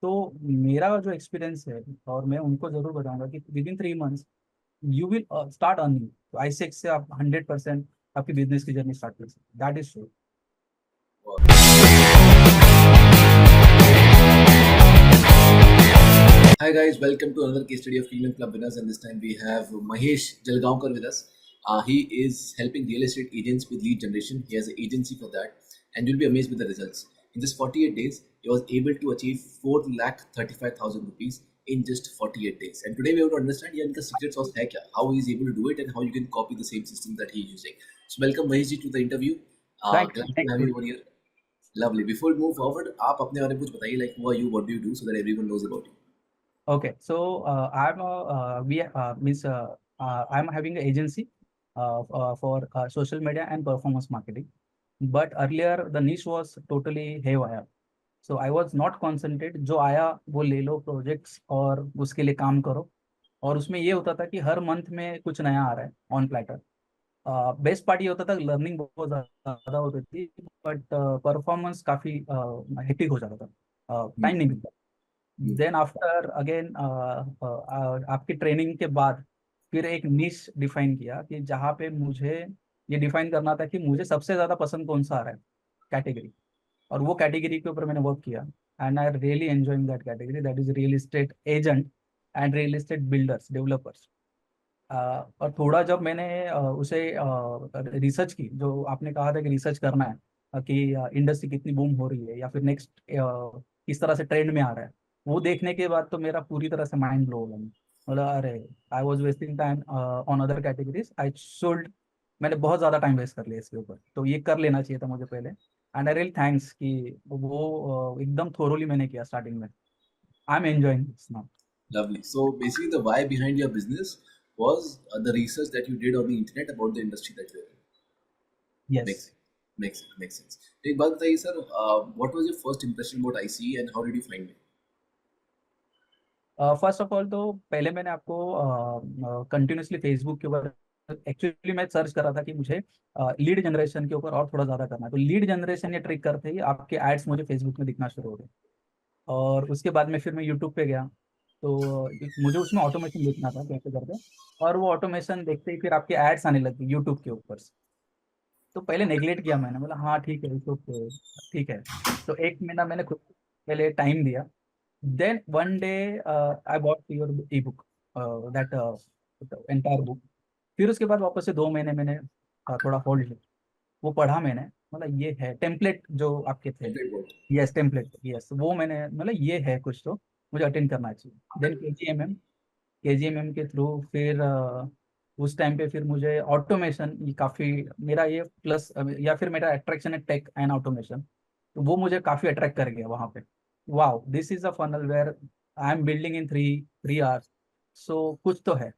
तो मेरा जो एक्सपीरियंस है, और मैं उनको जरूर बताऊंगा कि with in 3 months you will start earning. तो आईसेक्स से आप 100% आपकी बिजनेस की जर्नी स्टार्ट कर सकते, that is sure. Hi guys, welcome to another case study of Cleveland Club winners, and this time we have Mahesh Jalgaonkar with us. He is helping real estate agents with lead generation. He has an agency for that, and you'll be amazed with the results. In just 48 days, he was able to achieve 4,35,000 rupees in just 48 days. And today we have to understand yeah, the secret sauce hai kya, how he is able to do it, and how you can copy the same system that he is using. So welcome Mahesh ji to the interview. Thank Glad to thank have you. you over here. Lovely. Before we move forward, आप अपने बारे में कुछ बताइए, like who are you, what do you do, so that everyone knows about you. Okay, so I'm we means I'm having an agency for social media and performance marketing. But earlier the niche was totally haywire. So I was not concentrated, जो आया वो ले लो projects और उसके लिए काम करो। और उसमें ये होता था कि हर मंथ में कुछ नया आ रहा है ऑन प्लेटर। बेस्ट पार्ट ये होता था, लर्निंग बहुत ज़्यादा होती थी, बट परफॉर्मेंस काफ़ी हेक्टिक हो जाता था, टाइम नहीं मिलता। Hmm. देन आफ्टर अगेन आपकी ट्रेनिंग के बाद फिर एक निश डिफाइन किया कि जहाँ पे मुझे ये डिफाइन करना था कि मुझे सबसे ज़्यादा पसंद कौन सा आ रहा है, कैटेगरी। और वो कैटेगरी के ऊपर मैंने वर्क किया, and I really enjoying that category, that is real estate agent and real estate builders developers. और थोड़ा जब मैंने उसे रिसर्च की, जो आपने कहा था कि रिसर्च करना है कि इंडस्ट्री कितनी बूम हो रही है या फिर नेक्स्ट किस तरह से ट्रेंड में आ रहा है, वो देखने के बाद तो मेरा पूरी तरह से माइंड ब्लो हो गया। मतलब अरे, I was wasting time on other categories, I should. मैंने बहुत ज़्यादा टाइम वेस्ट कर लिया इसके ऊपर, तो ये कर लेना चाहिए था मुझे पहले। एंड आई रियली थैंक्स कि वो एकदम थोरोली मैंने किया स्टार्टिंग में। आई am enjoying this now. Lovely. So basically, the why behind your business was the research that you did on the internet about the industry that you're in. Yes. Makes makes sense. Makes sense. एक बात बताइए sir, what was your first impression about IC and how did you find me? First of all तो पहले मैंने आपको continuously Facebook के ऊपर, actually मैं सर्च कर रहा था कि मुझे लीड जनरेशन के ऊपर और थोड़ा ज़्यादा करना है। तो लीड जनरेशन ये ट्रिक करते ही आपके एड्स मुझे फेसबुक में दिखना शुरू हो गए। और उसके बाद में फिर मैं यूट्यूब पे गया, तो मुझे उसमें ऑटोमेशन देखना था कैसे करके। और वो ऑटोमेशन देखते ही फिर आपके एड्स आने लगे यूट्यूब के ऊपर से। तो पहले नेग्लेक्ट किया मैंने, बोला हाँ ठीक है यूट्यूब पे ठीक है। तो एक महीना मैंने खुद को पहले टाइम दिया। Then one day I bought your ebook, that entire book. फिर उसके बाद वापस से 2 महीने मैंने थोड़ा होल्ड लिया। वो पढ़ा मैंने, मतलब ये है टेम्पलेट जो आपके थे। Template what? Yes template, yes वो मैंने, मतलब ये है कुछ तो मुझे अटेंड करना चाहिए। देन के जी एम एम के थ्रू फिर उस टाइम पे फिर मुझे ऑटोमेशन, ये काफ़ी मेरा ये प्लस, या फिर मेरा अट्रैक्शन है टेक एंड ऑटोमेशन। तो वो मुझे काफ़ी अट्रैक्ट कर गया वहाँ पे। Wow, this is a funnel where I am building in three three hours. So कुछ तो है।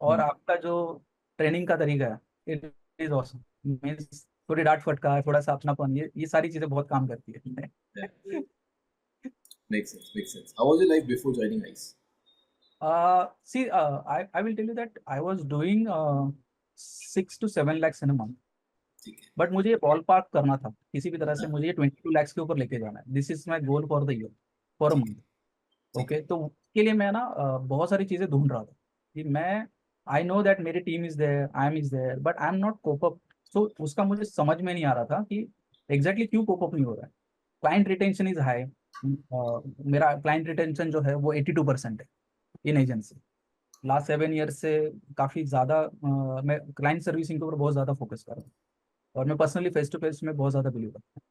और Hmm. आपका जो ट्रेनिंग का तरीका है, इट इज ऑसम। मीन्स थोड़ी डांट फटकार, थोड़ा सा अपनापन, ये सारी चीज़ें बहुत काम करती है। Yeah, makes sense. Makes sense. How was your life before joining ICE? See, I will tell you that I was doing 6 to 7 lakhs in a month. ठीक है. बट मुझे बॉल पार्क करना था किसी भी तरह से, मुझे ये 22 lakhs के ऊपर लेके जाना है। This is my goal for the year, for a ठीक है. मंथ। ठीक है. ओके, तो उसके लिए मैं ना बहुत सारी चीज़ें ढूंढ रहा था कि मैं, आई नो दैट मेरी team is there, I am is there, but I am not cope up. So उसका मुझे समझ में नहीं आ रहा था कि एग्जैक्टली क्यों कोप अप नहीं हो रहा है। Client retention is high. मेरा क्लाइंट रिटेंशन जो है वो 82% है इन एजेंसी। लास्ट 7 ईयर से काफ़ी ज़्यादा मैं क्लाइंट सर्विसिंग के ऊपर बहुत ज़्यादा फोकस कर रहा हूँ। और मैं पर्सनली फेस टू फेस में बहुत ज़्यादा बिलीव करता हूँ।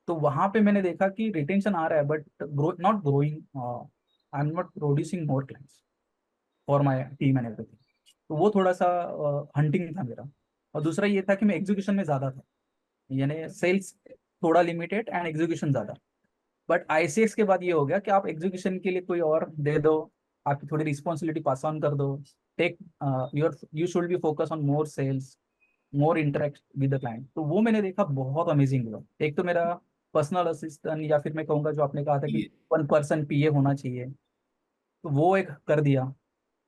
तो वहाँ पे मैंने देखा कि रिटेंशन आ रहा है, but grow not growing, I am not producing more clients for my team and everything. तो वो थोड़ा सा हंटिंग था मेरा। और दूसरा ये था कि मैं एग्जीक्यूशन में ज़्यादा था, यानी सेल्स थोड़ा लिमिटेड एंड एग्जीक्यूशन ज़्यादा। बट आईसीएक्स के बाद ये हो गया कि आप एग्जीक्यूशन के लिए कोई और दे दो, आपकी थोड़ी रिस्पॉन्सिबिलिटी पास ऑन कर दो। Take your, you should be focus on more sales, more interact with the client. तो वो मैंने देखा बहुत अमेजिंग हुआ। एक तो मेरा पर्सनल असिस्टेंट, या फिर मैं कहूँगा जो आपने कहा था कि ये 1 पर्सन पीए होना चाहिए, तो वो एक कर दिया।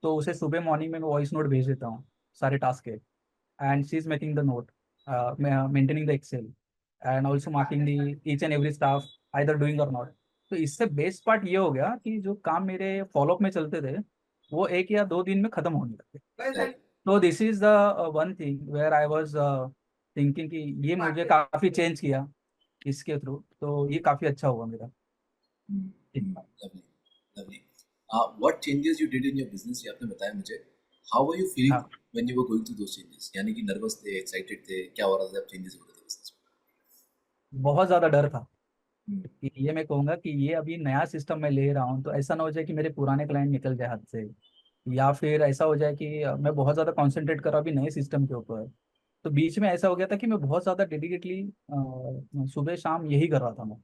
तो उसे सुबह मॉर्निंग में मैं वॉइस नोट भेज देता हूँ सारे टास्क के, and she is making the note, maintaining the excel, and also marking the each and every staff either doing or not. तो तो इससे बेस्ट पार्ट ये हो गया कि जो काम मेरे फॉलोअप में चलते थे वो 1 या 2 दिन में खत्म होने लगे। Correct. तो this is the one thing where I was thinking कि ये मुझे काफी चेंज किया इसके थ्रू, तो ये काफी अच्छा हुआ मेरा। Lovely, lovely. What changes you did in your business? ये आपने बताया मुझे. How were you feeling हाँ, when you were going through those changes? यानी कि nervous थे, excited थे, क्या हो रहा था जब changes हो रहे थे business बहुत ज्यादा डर था में? कि ये मैं कहूंगा कि ये अभी नया सिस्टम मैं ले रहा हूँ तो ऐसा ना हो जाए कि मेरे पुराने क्लाइंट निकल जाए हाथ से, या फिर ऐसा हो जाए कि मैं बहुत ज्यादा कंसंट्रेट कर रहा अभी नए सिस्टम के ऊपर। तो बीच में ऐसा हो गया था कि मैं बहुत ज्यादा डेडिकेटली सुबह शाम यही कर रहा था मैं।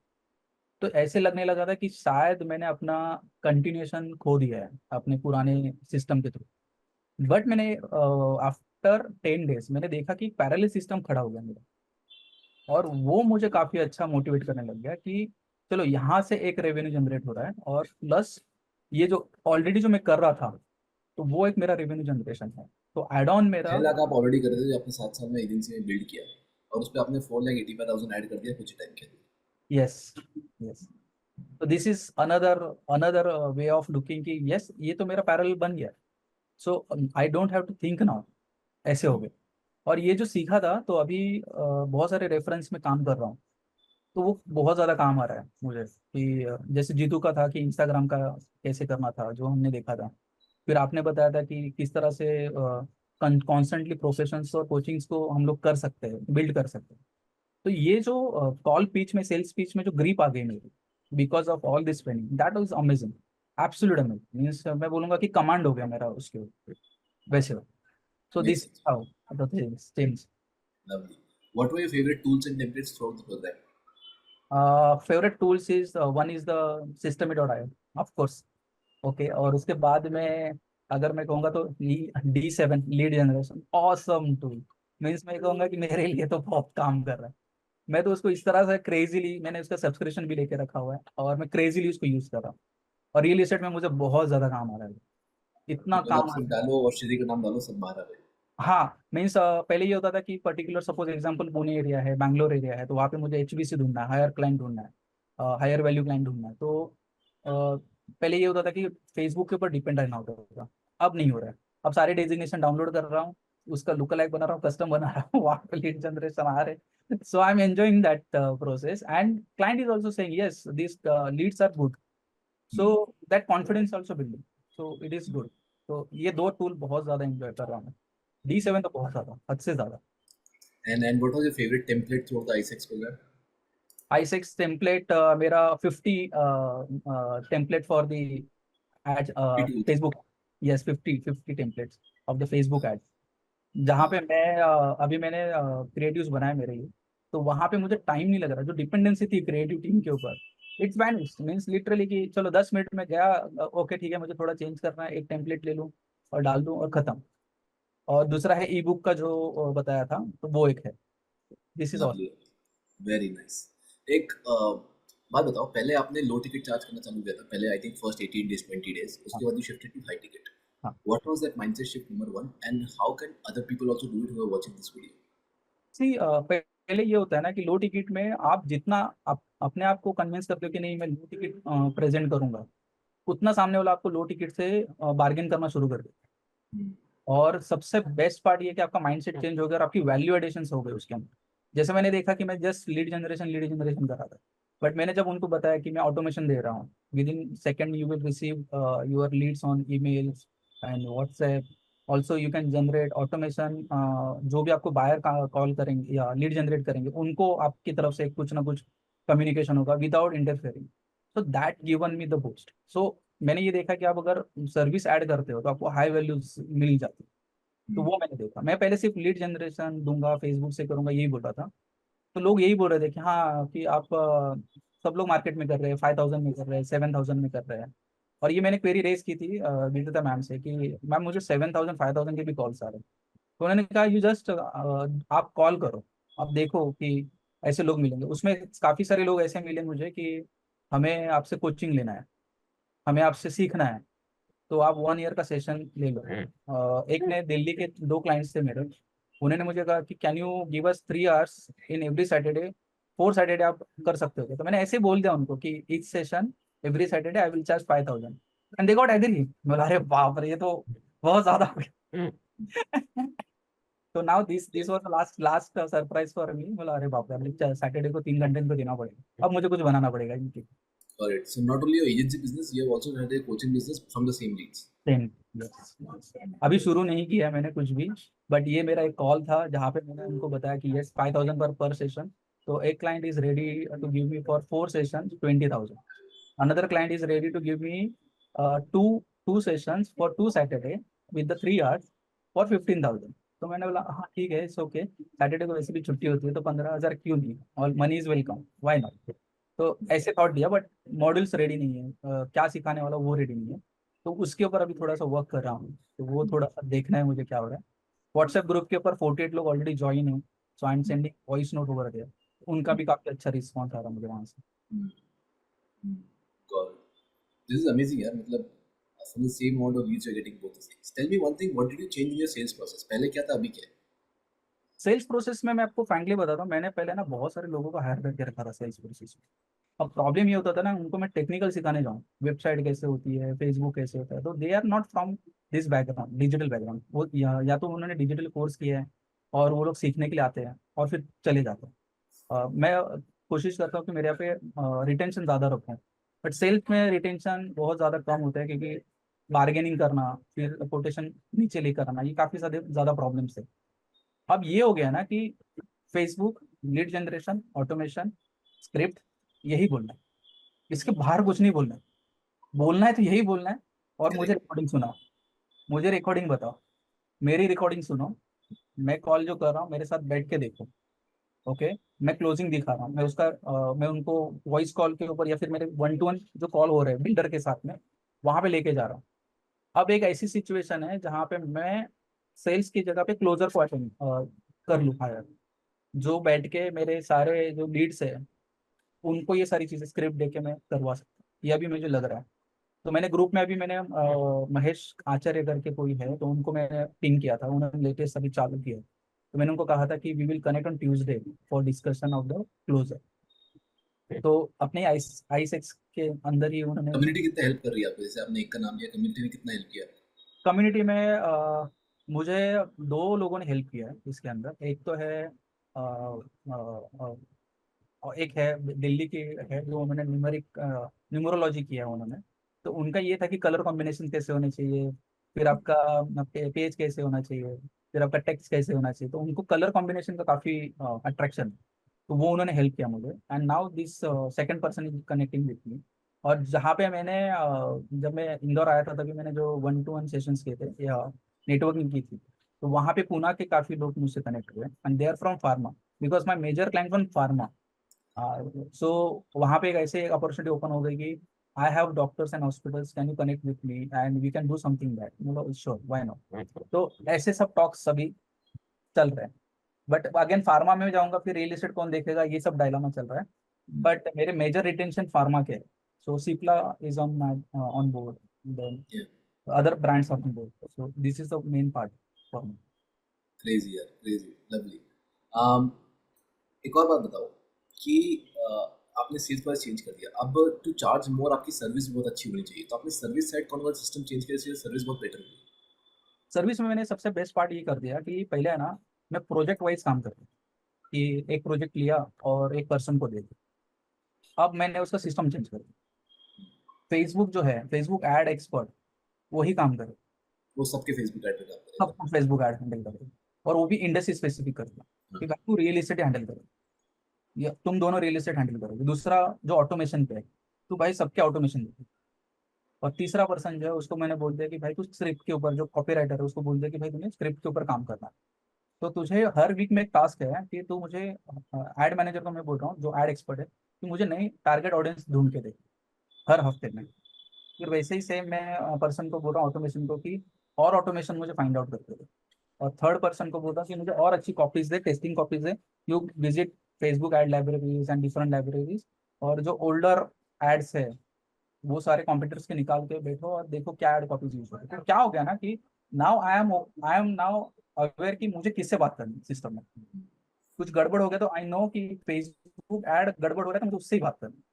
तो ऐसे लगने लगा था कि शायद मैंने अपना कंटिन्यूएशन खो दिया है अपने पुराने सिस्टम के थ्रू। बट मैंने आफ्टर 10 डेज मैंने देखा कि पैरेलल सिस्टम खड़ा हो गया मेरा, और वो मुझे काफी अच्छा मोटिवेट करने लग गया कि चलो यहाँ से एक रेवेन्यू जनरेट हो रहा है, और प्लस ये जो ऑलरेडी जो मैं कर रहा था तो वो एक मेरा रेवेन्यू जनरेशन है, तो एड ऑन मेरा। 6 लाख आप ऑलरेडी कर रहे थे जो आपने 7 साल में एजेंसी में बिल्ड किया और उस पर आपने 4,85,000 ऐड कर दिया कुछ टाइम के लिए. Yes, yes. तो this is another another way of looking कि यस ये तो मेरा पैरेलल बन गया। So I don't have to think now, ऐसे हो गए। और ये जो सीखा था तो अभी बहुत सारे रेफरेंस में काम कर रहा हूँ, तो वो बहुत ज़्यादा काम आ रहा है मुझे कि जैसे जीतू का था कि इंस्टाग्राम का कैसे करना था जो हमने देखा था। फिर आपने बताया था कि किस तरह से कॉन्स्टेंटली प्रोफेशंस और कोचिंग्स को हम लोग कर सकते हैं, बिल्ड कर सकते हैं। तो ये जो कॉल पिच में सेल्स पिच में जो ग्रिप आ गई मेरी because of all this training, that was amazing, absolute amazing. Means मैं बोलूंगा कि कमांड हो गया मेरा उसके ऊपर वैसे। सो Makes this sense. How the things change. Lovely. What were your favorite tools and templates throughout the program? Favourite tools is one is the Systeme.io, of course. Okay, और उसके बाद में अगर मैं कहूँगा तो D7 lead generation, awesome tool. Means मैं कहूँगा कि मेरे लिए तो बहुत काम कर रहा है। मैं तो उसको इस तरह से क्रेजीली, मैंने उसका सब्सक्रिप्शन भी लेके रखा हुआ है और मैं क्रेजीली उसको यूज कर रहा हूँ। और रियल एस्टेट में मुझे बहुत ज्यादा काम आ रहा है, इतना मतलब आप काम आ सिर्फ रहा है। डालो और श्री का नाम डालो सब बाहर आ गए. हाँ, मीन्स पहले ये होता था कि particular suppose example Pune area है, बैंगलोर एरिया है, तो वहाँ पे मुझे HBC ढूंढना है, हायर क्लाइंट ढूंढना है, हायर वैल्यू क्लाइंट ढूंढना है। तो पहले ये होता था कि फेसबुक के ऊपर डिपेंड रहना होता था। अब नहीं हो रहा है। अब सारे डेजिग्नेशन डाउनलोड कर रहा हूँ, उसका लुक अलाइक बना रहा हूँ, कस्टम बना रहा हूँ, वहाँ पे लीड जनरेशन आ रहे। So I am enjoying that process and client is also saying yes this leads are good. So that confidence also building, so it is good. तो ये दो टूल बहुत ज्यादा एंजॉय कर रहा हूँ मैं। D7 तो बहुत ज्यादा, हद से ज्यादा। And what was your favorite template throughout the ISEX program? i6 template मेरा 50 template for the ad T2. Facebook. Yes, 50 templates of the Facebook ad, जहाँ हाँ. पे मैं अभी मैंने क्रिएटिव्स बनाए मेरे लिए। तो वहाँ पे मुझे टाइम नहीं लग रहा, जो डिपेंडेंसी थी क्रिएटिव टीम के ऊपर इट्स वैनिश। मीन्स लिटरली कि चलो 10 मिनट में गया, ओके ठीक है मुझे थोड़ा चेंज करना है, एक टेम्पलेट ले लूँ और डाल दूँ और खत्म। और दूसरा है ई बुक का जो बताया था, तो वो एक है। This is all. Lovely. Very nice. एक बात बताओ, पहले आपने लो टिकट चार्ज करना चालू किया था पहले, I think first 18 days 20 days, हाँ, उसके बाद you shifted to high ticket. हाँ। What was that mindset shift number one, and how can other people also do it who are watching this video? सी पहले ये होता है ना कि लो टिकट में आप जितना अपने आप को कन्विंस करते हो कि नहीं मैं लो टिकट प्रेजेंट करूंगा, उतना सामने वाला आपको लो टिकट से बार्गेन करना शुरू कर देता है। Hmm. और सबसे बेस्ट पार्ट ये कि आपका माइंडसेट चेंज हो गया और आपकी वैल्यू एडिशन हो गई उसके अंदर। जैसे मैंने देखा कि मैं जस्ट लीड जनरेशन कर रहा था, बट मैंने जब उनको बताया कि मैं ऑटोमेशन दे रहा हूँ, with in second you will receive your Leeds on emails and WhatsApp. Also you can generate automation, जो भी आपको बायर का कॉल करेंगे या लीड जनरेट करेंगे उनको आपकी तरफ से कुछ ना कुछ कम्युनिकेशन होगा without interfering. So that given me the boost. So मैंने ये देखा कि आप अगर सर्विस ऐड करते हो तो आपको हाई वैल्यूज मिल जाती है। तो Hmm. वो मैंने देखा, मैं पहले सिर्फ लीड जनरेशन दूंगा फेसबुक से करूंगा यही बोल रहा था। तो लोग यही बोल रहे थे कि हाँ कि आप सब लोग मार्केट में कर रहे हैं, 5000 में कर रहे हैं, 7000 में कर रहे हैं। और ये मैंने क्वेरी रेज की थी विदिता मैम से कि मैम मुझे 7000 5000 के भी कॉल्स आ रहे हैं। तो उन्होंने कहा यू जस्ट आप कॉल करो, आप देखो कि ऐसे लोग मिलेंगे। उसमें काफी सारे लोग ऐसे मिले मुझे कि हमें आपसे कोचिंग लेना है, हमें आपसे सीखना है, तो आप 1 ईयर का सेशन ले लो। एक ने दिल्ली के 2 क्लाइंट्स थे मेरे, उन्होंने मुझे कहा कि can you give us 3 hours in every Saturday, 4 Saturday आप कर सकते हो क्या? तो मैंने ऐसे बोल दिया उनको कि each session every Saturday I will charge 5,000 and they got agree. बोला अरे बाप रे, ये तो बहुत ज्यादा हो गया। तो now this was the last surprise for me. बोला अरे बाप रे, सैटरडे को 3 घंटे इनको देना पड़ेगा, अब मुझे कुछ बनाना पड़ेगा इनकी। Got it. So not only your agency business, you have also had a coaching business from the same leads. Same. अभी शुरू नहीं किया है मैंने कुछ भी, बट ये मेरा एक कॉल था जहाँ पे मैंने उनको बताया कि यस 5,000 पर सेशन। तो एक client is ready to give me for 4 session 20,000। Another client is ready to give me two two sessions for 2 Saturday with the 3 hours for 15,000। तो मैंने बोला हाँ ठीक है, इट्स ओके, सैटरडे को वैसे भी छुट्टी होती है तो 15,000 क्यों नहीं, और money is welcome, why not. तो ऐसे थॉट दिया, बट मॉड्यूल्स रेडी नहीं है, क्या सिखाने वाला वो रेडी नहीं है। तो उसके ऊपर अभी थोड़ा सा वर्क कर रहा हूँ, तो वो थोड़ा सा देखना है मुझे क्या हो रहा है। व्हाट्सएप ग्रुप के ऊपर 48 लोग ऑलरेडी ज्वाइन है, so I am sending voice note over there. उनका भी काफी अच्छा रिस्पॉन्स आ रहा है मुझे वहाँ से। Hmm. Hmm. Got it. This is amazing, यार. मतलब from the same amount of leads you're getting both the things. Tell me one thing. What did you change in your sales process? पहले क्या था, अभी क्या है? सेल्स प्रोसेस में मैं आपको फ्रैंकली बताता हूँ, मैंने पहले ना बहुत सारे लोगों को हायर करके रखा था सेल्स प्रोसेस में। अब प्रॉब्लम ये होता था ना, उनको मैं टेक्निकल सिखाने जाऊँ, वेबसाइट कैसे होती है, फेसबुक कैसे होता है, तो they are not from this background, digital background. वो या तो उन्होंने डिजिटल कोर्स किया है और वो लोग सीखने के लिए आते हैं और फिर चले जाते हैं। मैं कोशिश करता हूँ कि मेरे यहाँ पे रिटेंशन ज़्यादा रखूँ, बट सेल्स में रिटेंशन बहुत ज़्यादा कम होता है, क्योंकि बार्गेनिंग करना, फिर कोटेशन नीचे लेकर आना, ये काफ़ी ज़्यादा प्रॉब्लम्स है। अब ये हो गया ना कि Facebook, lead generation, automation, script, यही बोलना है, इसके बाहर कुछ नहीं बोलना है। बोलना है तो यही बोलना है। और मुझे Correct. रिकॉर्डिंग सुनाओ, मुझे रिकॉर्डिंग बताओ, मेरी रिकॉर्डिंग सुनो, मैं कॉल जो कर रहा हूँ मेरे साथ बैठ के देखो। ओके, मैं क्लोजिंग दिखा रहा हूँ, मैं उसका मैं उनको वॉइस कॉल के ऊपर या फिर मेरे 1-to-1 जो कॉल हो रहे हैं बिल्डर के साथ में, वहां पे लेके जा रहा हूँ। अब एक ऐसी सिचुएशन है जहाँ पे मैं सेल्स की जगह पे क्लोजर को अटेंड कर लूँ हायर, जो बैठ के मेरे सारे जो लीड्स है उनको ये सारी चीजें स्क्रिप्ट दे के मैं करवा सकता हूँ। ये अभी मुझे लग रहा है। तो मैंने ग्रुप में अभी मैंने महेश आचार्य करके कोई है, तो उनको मैंने पिंग किया था, उन्होंने लेटेस्ट अभी चालू किया। तो मैंने उनको कहा था कि we will connect on Tuesday for discussion of the closure. तो अपने आई सेक्स के अंदर ही उन्होंने कम्युनिटी कितना हेल्प कर रही है आपको? जैसे आपने एक का नाम लिया, कम्युनिटी ने कितना हेल्प किया? कम्युनिटी में मुझे 2 लोगों ने हेल्प किया है इसके अंदर। एक तो है अ, अ, और एक है दिल्ली की है, जो उन्होंने न्यूमरोलॉजी किया है उन्होंने। तो उनका ये था कि कलर कॉम्बिनेशन कैसे होने चाहिए, फिर आपका पेज कैसे होना चाहिए, फिर आपका टेक्स्ट कैसे होना चाहिए, तो उनको कलर कॉम्बिनेशन का काफी अट्रैक्शन। तो वो उन्होंने हेल्प किया मुझे, and now this second person is connecting with me. और जहाँ पे मैंने जब मैं इंदौर आया था तभी मैंने जो 1-to-1 सेशंस किए थे या नेटवर्किंग की थी, तो वहाँ पे पुणे के काफी लोग मुझसे कनेक्ट हुए, and they are from pharma, because my major client from pharma. So वहाँ पे एक ऐसे अपॉर्चुनिटी ओपन हो गई कि I have doctors and hospitals, can you connect with me and we can do something that. मतलब sure, why not. तो ऐसे सब टॉक्स सभी चल रहे हैं। बट अगेन फार्मा में जाऊंगा फिर रियल एस्टेट कौन देखेगा, ये सब डायलामा चल रहा है। बट मेरे मेजर रिटेंशन फार्मा के, so Cipla is on on board, then Yeah. Other brands on board, so this is the main part for me. Crazy, यार. Crazy. Lovely. Um, एक और बात बताओ कि आपने सेल्स प्राइस चेंज कर दिया, अब टू चार्ज मोर आपकी सर्विस बहुत अच्छी होनी चाहिए, तो आपने सर्विस साइड कौन सा सिस्टम चेंज किया जिससे सर्विस बहुत बेटर हुई? सर्विस में मैंने सबसे बेस्ट पार्ट ये कर दिया कि पहले है ना, मैं प्रोजेक्ट वाइज काम करता हूँ, कि एक प्रोजेक्ट लिया और एक पर्सन को दे दिया। अब मैंने उसका सिस्टम चेंज कर दिया। फेसबुक जो है, फेसबुक एड एक्सपर्ट, वही काम करे, वो सबके फेसबुक ऐड पे काम सब करेगा? फेसबुक एड हैंडल करे, और वो भी इंडस्ट्री स्पेसिफिक करेगा हाँ. कि भाई तू रियल एस्टेट हैंडल करे या तुम दोनों रियल एस्टेट हैंडल करोगे। दूसरा जो ऑटोमेशन पे है, तो भाई सबके ऑटोमेशन देखे। और तीसरा पर्सन जो है उसको मैंने बोल दिया कि भाई तू स्क्रिप्ट के ऊपर, जो कॉपी राइटर है उसको बोल दिया कि भाई तुम्हें स्क्रिप्ट के ऊपर काम करना है। तो तुझे हर वीक में एक टास्क है कि तू मुझे, एड मैनेजर को मैं बोल रहा हूँ जो एड एक्सपर्ट है, कि मुझे नई टारगेट ऑडियंस ढूंढ के दे हर हफ्ते में। फिर वैसे ही सेम मैं पर्सन को बोल रहा हूँ ऑटोमेशन को कि और ऑटोमेशन मुझे फाइंड आउट करके दे। और थर्ड पर्सन को बोल रहा हूँ कि मुझे और अच्छी copies they, testing copies they. You visit Facebook ad libraries and different libraries, और जो ओल्डर एड्स है वो सारे कंप्यूटर्स के निकाल के बैठो और देखो क्या एड कॉपीज यूज हो रही है। तो क्या हो गया ना कि now I am now aware कि मुझे किससे बात करनी है सिस्टम में। कुछ गड़बड़ हो गया तो आई नो कि फेसबुक ऐड गड़बड़ हो रहा है तो मुझे उससे ही बात करनी है।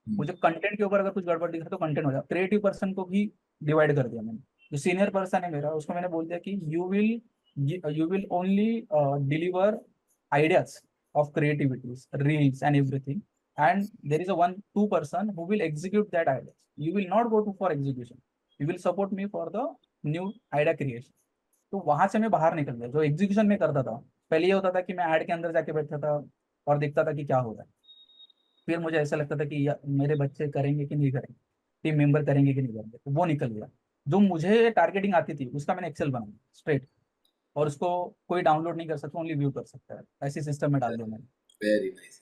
मुझे कंटेंट के ऊपर अगर कुछ गड़बड़ दिख रहा है तो कंटेंट हो जाए। क्रिएटिव पर्सन को भी डिवाइड कर दिया मैंने। जो सीनियर पर्सन है मेरा, उसको मैंने बोल दिया कि you will only deliver ideas of creativities, reels and everything, and there is a one two person who will execute that ideas. You will not go to for execution, you will support me for the new idea creation. तो वहां से मैं बाहर निकल गया। जो execution में करता था, पहले ये होता था कि मैं ऐड के अंदर जाके बैठता था और देखता था कि क्या हो रहा है। फिर मुझे ऐसा लगता था कि मेरे बच्चे करेंगे कि नहीं करेंगे, टीम मेंबर करेंगे कि नहीं करेंगे, तो वो निकल गया। जो मुझे टारगेटिंग आती थी उसका मैंने एक्सेल बनाया स्ट्रेट, और उसको कोई डाउनलोड नहीं कर सकता, ओनली व्यू कर सकता है, ऐसे सिस्टम में डाल दिया मैंने। Very nice.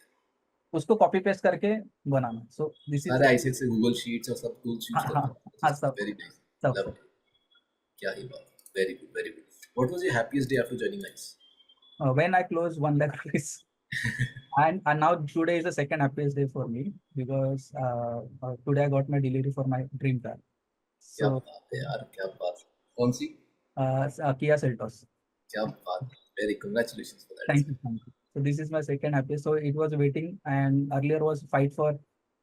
उसको कॉपी पेस्ट करके बनाना। सो दिस इज सारे आईसेक्ट से गूगल शीट्स और सब टूल्स यूज हाँ हाँ करते हाँ, हैं। सब वेरी नाइस। सब लव सब। इट। क्या ही बात। Very good, very good. What was your happiest day after joining nice? When I closed 1 lakh rupees, and now today is the second happiest day for me, because today I got my delivery for my dream car. क्या So बात है यार, क्या बात। कौन सी? Kia Seltos. क्या बात। Very congratulations for that. Thank you. So this is my second happiest. So it was waiting, and earlier was fight for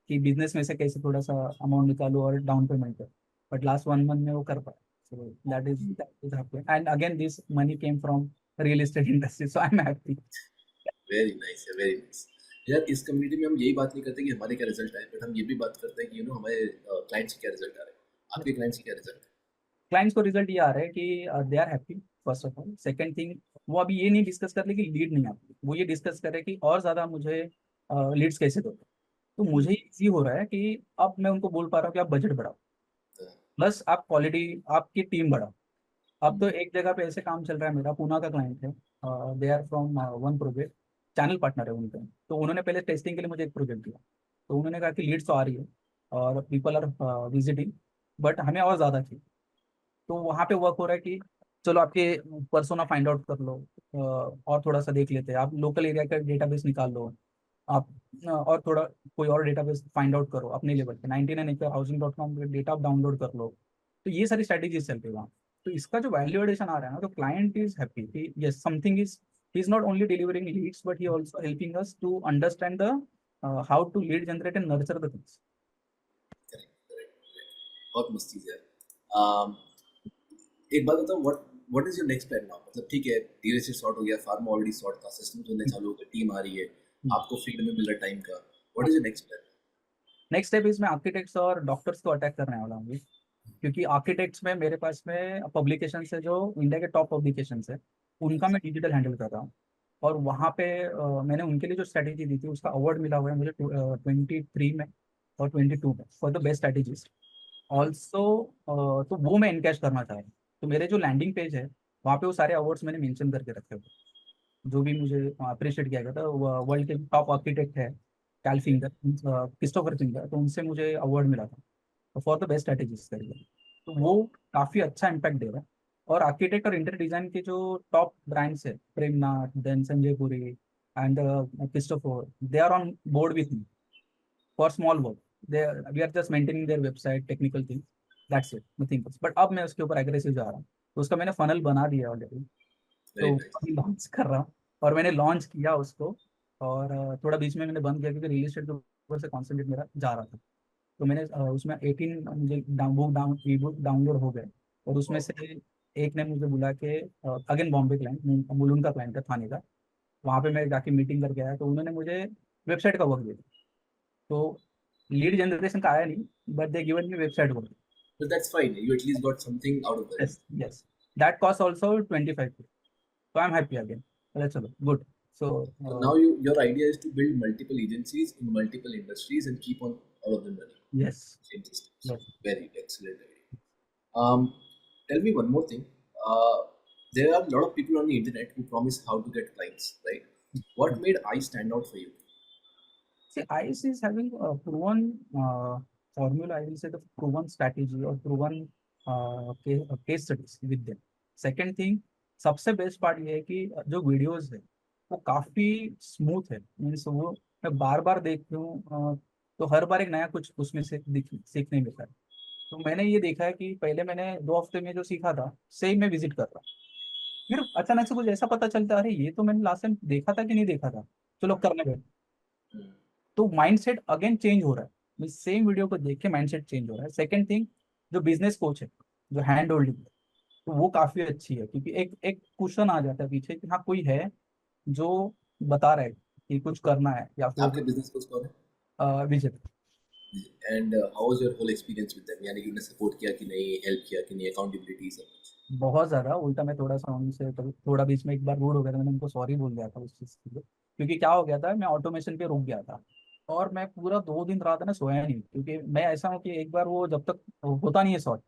कि बिजनेस में से कैसे थोड़ा सा अमाउंट निकालूं और डाउन पेमेंट कर, बट लास्ट 1 मंथ में वो कर पाया। So that is happy, and again this money came from real estate industry, so I am happy. Very nice है, वेरी नाइस। यार इस कम्युनिटी में हम यही बात नहीं करते कि हमारे क्या रिजल्ट आए, बट हम ये भी बात करते हैं कि हमारे क्लाइंट्स के क्या रिजल्ट आ रहे हैं। आपके क्लाइंट्स के क्या रिजल्ट है? क्लाइंट्स को रिजल्ट ये आ रहा है कि they are happy, first of all. Second thing, वो अभी ये नहीं डिस्कस कर रहे कि लीड नहीं आती, वो ये डिस्कस कर रहे कि और ज्यादा मुझे लीड्स कैसे दो। तो मुझे इजी हो रहा है कि अब मैं उनको बोल पा रहा हूँ कि आप बजट बढ़ाओ, प्लस आप क्वालिटी, आपकी टीम बढ़ाओ। अब तो एक जगह पे ऐसे काम चल रहा है, मेरा पूना का क्लाइंट है, they are from one project, channel partner है उनका। तो उन्होंने पहले टेस्टिंग के लिए मुझे एक प्रोजेक्ट दिया। तो उन्होंने कहा कि लीड्स तो आ रही है और पीपल आर विजिटिंग, बट हमें और ज़्यादा चाहिए। तो वहाँ पे वर्क हो रहा है कि चलो आपके पर्सोना फाइंड आउट कर लो, और थोड़ा सा देख लेते हैं, आप लोकल एरिया का डेटाबेस निकाल लो, आप और थोड़ा कोई और डेटाबेस फाइंड आउट करो अपने लेवल पे, 99acrehousing.com पे डेटा आप डाउनलोड कर लो। तो ये सारी स्ट्रेटेजीज चल रही है वहाँ। तो इसका जो वैल्यू एडिशन आ रहा है ना, तो क्लाइंट इज हैप्पी कि yes something is, he is not only delivering leads, but he also helping us to understand the how to lead generate and nurture the things. Correct, correct. बहुत मस्त चीज़ है। um, एक बात बताओ, what is your next plan now? मतलब ठीक है, धीरे से सॉर्ट हो गया, फार्मा ऑलरेडी सॉर्ट था, सिस्टम चलने चालू हो गया, टीम आ रही है, आपको फ्रीडम में मिल रहा टाइम का। What is your next plan? Next step is मैं आर्किटेक्ट्स और डॉक्टर्स को अटैक करने वाला हूँ, क्योंकि आर्किटेक्ट्स में मेरे पास में पब्लिकेशन है, जो इंडिया के टॉप पब्लिकेशन है, उनका मैं डिजिटल हैंडल कर रहा हूँ। और वहाँ पे मैंने उनके लिए जो स्ट्रैटेजी दी थी, उसका अवार्ड मिला हुआ है मुझे 23 में और 22 में for the best strategist also. तो वो मैं इनकैश करना चाह रहा हूँ। तो मेरे जो लैंडिंग पेज है, वहाँ पे वो सारे अवार्ड्स मैंने मेंशन करके रखे हुए, जो भी मुझे अप्रिशिएट किया गया था। वर्ल्ड के टॉप आर्किटेक्ट है, कैल फिंगर, क्रिस्टोफर फिंगर, तो उनसे मुझे अवार्ड मिला था फॉर द बेस्ट स्ट्रैटेजिस्ट करके। तो वो काफ़ी अच्छा इम्पैक्ट दे रहा है। और आर्किटेक्ट और इंटीरियर डिजाइन के जो टॉप ब्रांड्स है, Premnath, then Sanjay Puri and Christopher, they are on board with me for small work. They we are just maintaining their website technical thing, that's it, nothing else. But अब मैं उसके ऊपर aggressive जा रहा हूँ, तो उसका मैंने फनल बना दिया ऑलरेडी। वेरी तो नाइस। अभी लॉन्च कर रहा हूँ, और मैंने लॉन्च किया उसको। और थोड़ा बीच में मैंने बंद किया क्योंकि रियल एस्टेट के ऊपर से कॉन्सेंट्रेट मेरा जा रहा था। तो मैंने उसमें 18 मुझे ई बुक डाउनलोड हो गए। और उसमें से एक ने मुझे बुला के, अगेन बॉम्बे क्लाइंट, मुलुंड का क्लाइंट है, थाने का। वहाँ पे मैं जाके मीटिंग करके आया, तो उन्होंने मुझे वेबसाइट का वर्क दिया। तो लीड जनरेशन का आया नहीं, but they given me website work. But that's fine. You at least got something out of that. Yes yes, that cost also 25, so I'm happy again. Let's go. Good. So, So now your idea is to build multiple agencies in multiple industries and keep on all of them running. yes, Same systems. yes. Very excellent idea. Tell me one more thing. Uh, there are a lot of people on the internet who promise how to get clients, right? What made I stand out for you? See, ICE is having a proven formula, I will say the proven strategy or proven case studies with them. Second thing, सबसे best part ये है कि जो videos है वो काफी smooth है, means वो मैं बार बार देखती हूँ, तो हर बार एक नया कुछ उसमें से सीखने मिलता है। तो मैंने ये देखा है कि पहले मैंने 2 हफ्ते में जो सीखा था, सेम मैं विजिट कर रहा, फिर अचानक से कुछ ऐसा पता चलता है, अरे ये तो मैंने लास्ट टाइम देखा था कि नहीं देखा था, चलो करने बैठ। Hmm. तो माइंड सेट अगेन चेंज हो रहा है। सेम वीडियो को देख के माइंडसेट चेंज हो रहा है। सेकंड थिंग, जो बिजनेस कोच है, जो हैंड होल्डिंग है, तो वो काफी अच्छी है, क्योंकि एक एक क्वेश्चन आ जाता है पीछे कि हाँ कोई है जो बता रहा है कि कुछ करना है, या फिर आपके बिजनेस कोच कौन है? Vijay. And how was your whole experience with them? यानी कि उन्हें सपोर्ट किया कि नहीं, हेल्प किया कि नहीं, अकाउंटेबिलिटी सब कुछ? बहुत ज्यादा उल्टा, मैं थोड़ा सा उनसे थोड़ा बीच में एक बार रूड हो गया था, मैंने उनको सॉरी बोल दिया था उस चीज के लिए। क्योंकि क्या हो गया था, मैं ऑटोमेशन पे रुक गया था, और मैं पूरा 2 दिन रात ना सोया नहीं, क्योंकि मैं ऐसा हूँ कि एक बार वो जब तक होता नहीं है सॉल्व,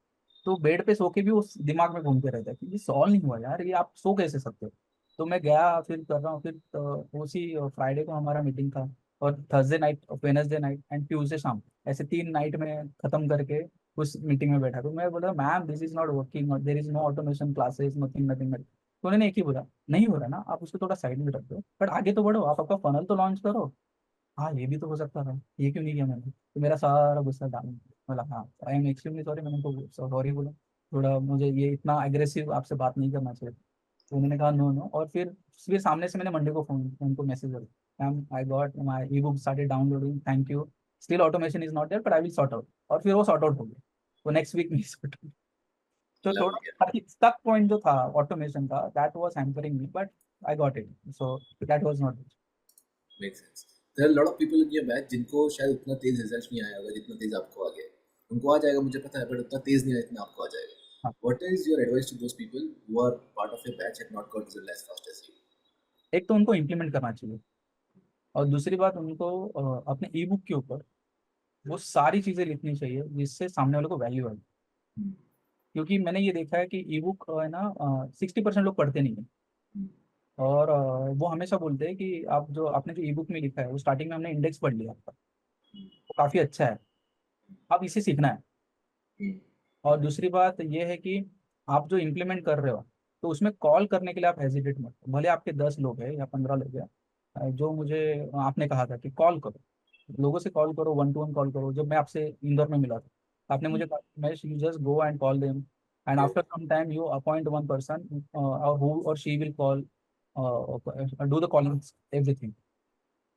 तो बेड पे सो के भी उस दिमाग में घूमते रहता है कि ये सॉल्व नहीं हुआ यार, ये आप सो कैसे सकते हो। तो मैं गया, फिर कर रहा हूँ, फिर उसी फ्राइडे को हमारा मीटिंग था, और Thursday night, Wednesday night and Tuesday शाम, ऐसे 3 नाइट में खत्म करके उस मीटिंग में बैठा। तो मैं बोला ma'am this is not working, there is no automation classes, nothing nothing. तो उन्होंने एक ही बोला, नहीं हो रहा ना, आप उसको थोड़ा साइड में रख दो, बट आगे तो बढ़ो, आप आपका फनल तो लॉन्च करो। हाँ ये भी तो हो सकता था, ये क्यों नहीं किया मैंने, तो मेरा सारा गुस्सा डाल बोला हाँ आई एम एक्सट्रीमली सॉरी, मैंने उनको सॉरी बोला, थोड़ा मुझे ये इतना एग्रेसिव आपसे बात नहीं करना चाहिए। तो उन्होंने कहा नो नो, और फिर सामने से मैंने मंडे को फोन उनको मैसेज करा, ma'am I got my ebook started downloading, thank you, still automation is not there but I will sort out. और फिर वो सॉर्ट आउट हो गया, तो नेक्स्ट वीक में सॉर्ट आउट। तो लव थोड़ा स्टक पॉइंट जो था ऑटोमेशन का, that was hampering me, but I got it, so that was not. Make sense. There are lot of people in your batch जिनको शायद उतना तेज रिजल्ट नहीं आया होगा जितना तेज आपको आ गया है। उनको आ जाएगा मुझे पता है, बट उतना तेज नहीं आया जितना आपको आ जाएगा। What is your advice to those people who are part of your batch and not got result as fast as you? एक तो उनको इम्प्लीमेंट करना चाहिए, और दूसरी बात उनको अपने ई बुक के ऊपर वो सारी चीजें लिखनी चाहिए जिससे सामने वाले को वैल्यू आए। Hmm. क्योंकि मैंने ये देखा है कि ई बुक है ना, 60% लोग पढ़ते नहीं है, Hmm. और वो हमेशा बोलते हैं कि आप जो आपने जो ई बुक में लिखा है वो स्टार्टिंग में हमने इंडेक्स पढ़ लिया आपका, वो काफी अच्छा है, अब इसे सीखना है। Hmm. और दूसरी बात ये है कि आप जो इम्प्लीमेंट कर रहे हो, तो उसमें कॉल करने के लिए आप हेजिटेट मत, भले आपके 10 लोग हैं या 15 लोग हैं। जो मुझे आपने कहा था कि कॉल करो, लोगों से कॉल करो, 1 to 1 कॉल करो। जब मैं आपसे इंदौर में मिला था, आपने मुझे कहा मैं you just go and call them, and Yes. After some time you appoint one person who और she will call, do the calling everything.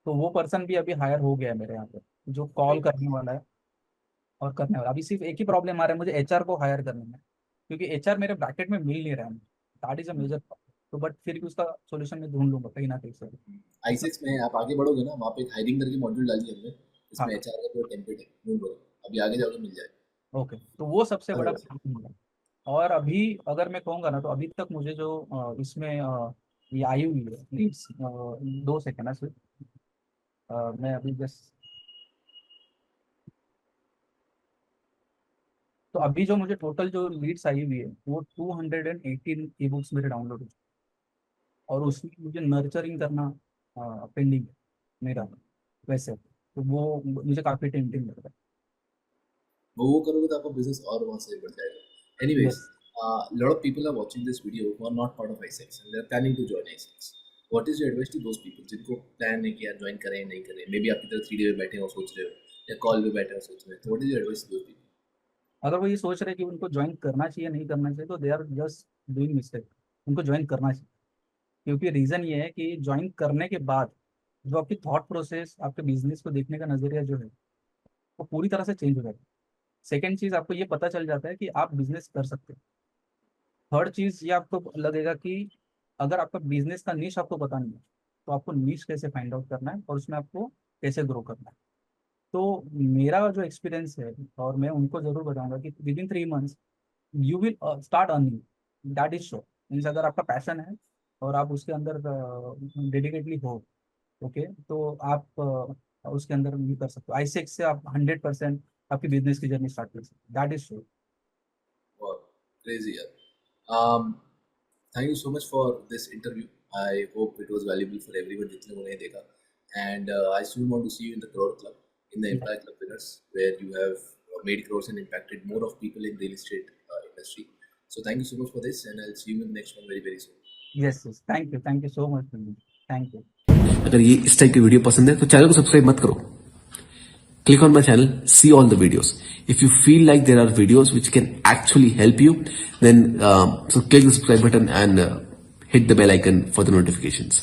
तो वो पर्सन भी अभी हायर हो गया है मेरे यहाँ पे, जो कॉल Great. करने वाला है और करने वाला। अभी सिर्फ एक ही प्रॉब्लम आ रहा है मुझे, एचआर को हायर करने में, क्योंकि एचआर मेरे ब्रैकेट में मिल नहीं रहा है, दैट इज अ मेजर। तो बट फिर भी उसका सोल्यूशन मैं ढूंढ लूंगा कहीं ना कहीं से। इतना। आईसेक्स में आप आगे बढ़ोगे ना, वहाँ पे एक हायरिंग करके मॉड्यूल डाली हमने, इसमें हाँ। एचआर का पूरा टेम्पलेट है, डोंट वरी, अभी आगे जाओगे मिल जाएगा। ओके, तो वो सबसे बड़ा अरे, problem है। और अभी अगर मैं कहूँगा ना, तो अभी तक मुझे जो इसमें ये आई हुई है लीड्स, 2 सेकेंड ना सिर्फ, मैं अभी जस्ट, तो अभी जो मुझे टोटल जो लीड्स आई हुई है वो 218 ई बुक्स मेरे डाउनलोड, और उसमें मुझे नर्चरिंग करना पेंडिंग है मेरा, वैसे तो वो मुझे काफी टेम्पटिंग लग रहा वो करोगे तो आपका बिजनेस और वहाँ से बढ़ जाएगा। है। Anyways, yes. lot of people are watching this video who are not part of iSex and they're planning to join iSex. What is your advice to those people जिनको प्लान है कि यार ज्वाइन करें नहीं करें, मे बी आपकी तरह 3 day में बैठे हो सोच रहे हो या कॉल पे बैठे हो सोच रहे हो, तो what is your advice to those people? अगर वो ये सोच रहे हैं कि उनको ज्वाइन करना चाहिए नहीं करना चाहिए, तो they are just doing mistake. उनको ज्वाइन करना चाहिए, क्योंकि रीजन ये है कि ज्वाइन करने के बाद जो आपकी थॉट प्रोसेस, आपके बिजनेस को देखने का नजरिया जो है, वो पूरी तरह से चेंज हो जाता है। सेकेंड चीज, आपको ये पता चल जाता है कि आप बिजनेस कर सकते हैं। थर्ड चीज ये आपको लगेगा कि अगर आपका बिजनेस का नीश आपको पता नहीं है, तो आपको नीश कैसे फाइंड आउट करना है और उसमें आपको कैसे ग्रो करना है। तो मेरा जो एक्सपीरियंस है, और मैं उनको जरूर बताऊंगा कि with in 3 months you will start earning, that is sure. Means अगर आपका पैशन है और आप उसके अंदर डेडिकेटली हो, ओके, तो आप उसके अंदर भी कर सकते हो। आईसेक्स से आप 100% आपकी बिजनेस की जर्नी स्टार्ट कर सकते हो, that is sure. Wow, crazy यार। um, thank you so much for this interview. I hope it was valuable for everyone जितने लोगों ने देखा, and I soon want to see you in the Crore Club, in the Empire Club Winners, where you have made crores and impacted more of people in real estate industry. So thank you so much for this, and I'll see you in the next one very very soon. Yes yes, thank you so much, thank you. अगर ये इस type की video पसंद है तो channel को subscribe मत करो. Click on my channel, see all the videos. If you feel like there are videos which can actually help you, then so click the subscribe button and hit the bell icon for the notifications.